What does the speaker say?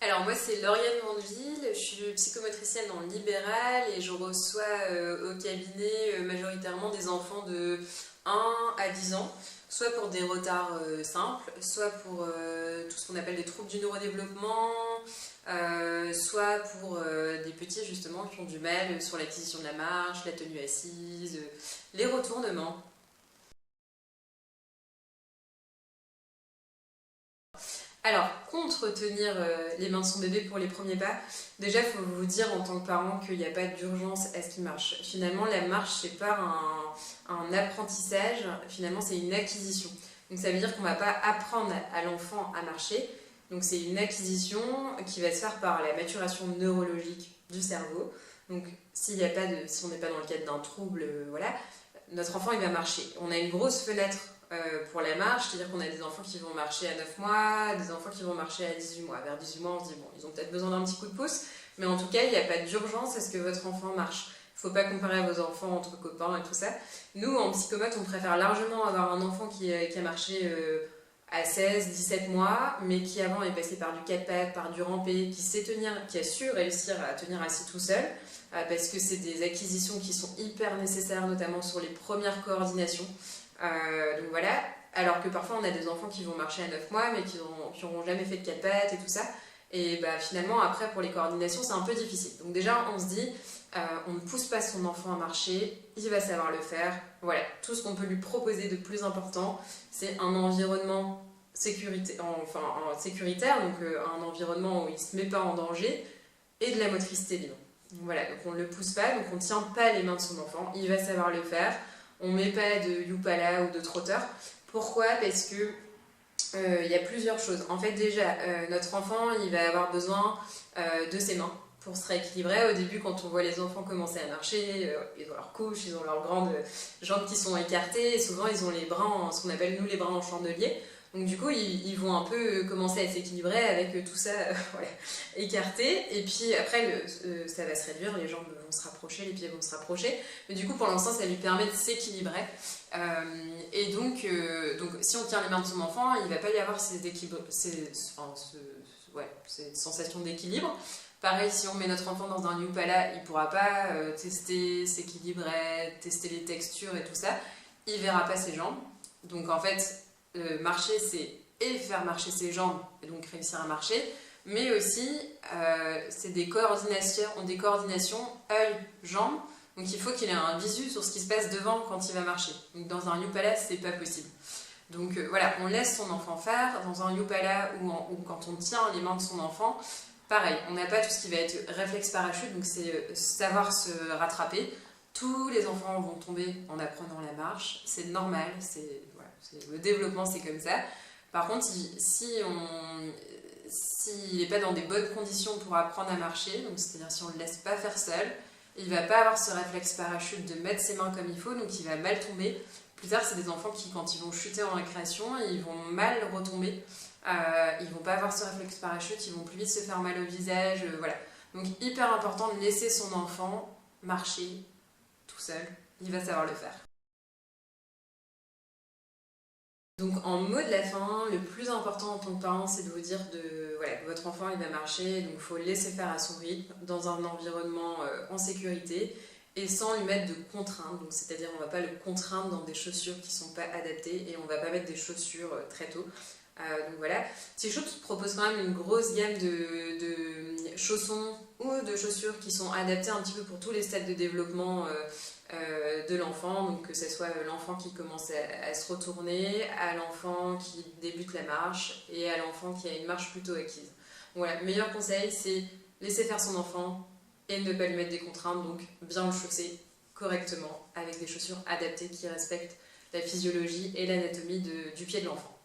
Alors moi c'est Lauriane Mandeville, je suis psychomotricienne en libéral et je reçois au cabinet majoritairement des enfants de 1 à 10 ans, soit pour des retards simples, soit pour tout ce qu'on appelle des troubles du neurodéveloppement, soit pour des petits justement qui ont du mal sur l'acquisition de la marche, la tenue assise, les retournements. Alors, contre tenir les mains de son bébé pour les premiers pas, déjà, il faut vous dire en tant que parent qu'il n'y a pas d'urgence à ce qu'il marche. Finalement, la marche, c'est pas un apprentissage, finalement, c'est une acquisition. Donc, ça veut dire qu'on ne va pas apprendre à l'enfant à marcher. Donc, c'est une acquisition qui va se faire par la maturation neurologique du cerveau. Donc, si on n'est pas dans le cadre d'un trouble, voilà, notre enfant, il va marcher. On a une grosse fenêtre pour la marche, c'est-à-dire qu'on a des enfants qui vont marcher à 9 mois, des enfants qui vont marcher à 18 mois. Vers 18 mois, on se dit, bon, ils ont peut-être besoin d'un petit coup de pouce, mais en tout cas, il n'y a pas d'urgence à ce que votre enfant marche. Il ne faut pas comparer vos enfants entre copains et tout ça. Nous, en psychomote, on préfère largement avoir un enfant qui a marché à 16, 17 mois, mais qui avant est passé par du 4 pattes, par du rampé, qui sait tenir, qui a su réussir à tenir assis tout seul, parce que c'est des acquisitions qui sont hyper nécessaires, notamment sur les premières coordinations. Donc voilà, alors que parfois on a des enfants qui vont marcher à 9 mois mais qui n'auront jamais fait de 4 pattes et tout ça. Et bah, finalement après pour les coordinations c'est un peu difficile. Donc déjà on se dit, on ne pousse pas son enfant à marcher, il va savoir le faire. Voilà, tout ce qu'on peut lui proposer de plus important c'est un environnement sécuritaire, donc un environnement où il ne se met pas en danger et de la motricité libre. Donc voilà, donc on ne le pousse pas, donc on ne tient pas les mains de son enfant, il va savoir le faire. On ne met pas de Yupala ou de trotteur. Pourquoi? Parce que y a plusieurs choses. En fait, déjà, notre enfant, il va avoir besoin de ses mains pour se rééquilibrer. Au début, quand on voit les enfants commencer à marcher, ils ont leur couche, ils ont leurs grandes jambes qui sont écartées. Et souvent, ils ont les bras, ce qu'on appelle nous les bras en chandelier. Donc du coup, ils vont un peu commencer à s'équilibrer avec tout ça voilà, écarté. Et puis après, ça va se réduire, les jambes vont se rapprocher, les pieds vont se rapprocher. Mais du coup, pour l'instant, ça lui permet de s'équilibrer. Et donc, si on tient les mains de son enfant, il ne va pas y avoir cette sensation d'équilibre. Pareil, si on met notre enfant dans un Yupala, il ne pourra pas tester, s'équilibrer, tester les textures et tout ça. Il ne verra pas ses jambes. Donc en fait, marcher, c'est et faire marcher ses jambes, et donc réussir à marcher, mais aussi, c'est des coordinations œil-jambe, donc il faut qu'il ait un visu sur ce qui se passe devant quand il va marcher. Donc dans un Yupala, c'est pas possible. Donc voilà, on laisse son enfant faire. Dans un Yupala ou quand on tient les mains de son enfant, pareil, on n'a pas tout ce qui va être réflexe parachute, donc c'est savoir se rattraper. Tous les enfants vont tomber en apprenant la marche, c'est normal, le développement c'est comme ça. Par contre, s'il n'est pas dans des bonnes conditions pour apprendre à marcher, donc c'est-à-dire si on ne le laisse pas faire seul, il ne va pas avoir ce réflexe parachute de mettre ses mains comme il faut, donc il va mal tomber. Plus tard, c'est des enfants qui, quand ils vont chuter en récréation, ils vont mal retomber. Ils ne vont pas avoir ce réflexe parachute, ils vont plus vite se faire mal au visage, voilà. Donc hyper important de laisser son enfant marcher tout seul, il va savoir le faire. Donc en mot de la fin, le plus important en tant que parent, c'est de vous dire que votre enfant il va marcher, donc il faut le laisser faire à son rythme, dans un environnement en sécurité, et sans lui mettre de contraintes, donc c'est-à-dire on ne va pas le contraindre dans des chaussures qui ne sont pas adaptées, et on ne va pas mettre des chaussures très tôt. Donc voilà, T-Shoes propose quand même une grosse gamme de chaussons ou de chaussures qui sont adaptées un petit peu pour tous les stades de développement de l'enfant, donc que ce soit l'enfant qui commence à se retourner, à l'enfant qui débute la marche et à l'enfant qui a une marche plutôt acquise. Donc voilà, le meilleur conseil c'est laisser faire son enfant et ne pas lui mettre des contraintes, donc bien le chausser correctement avec des chaussures adaptées qui respectent la physiologie et l'anatomie du pied de l'enfant.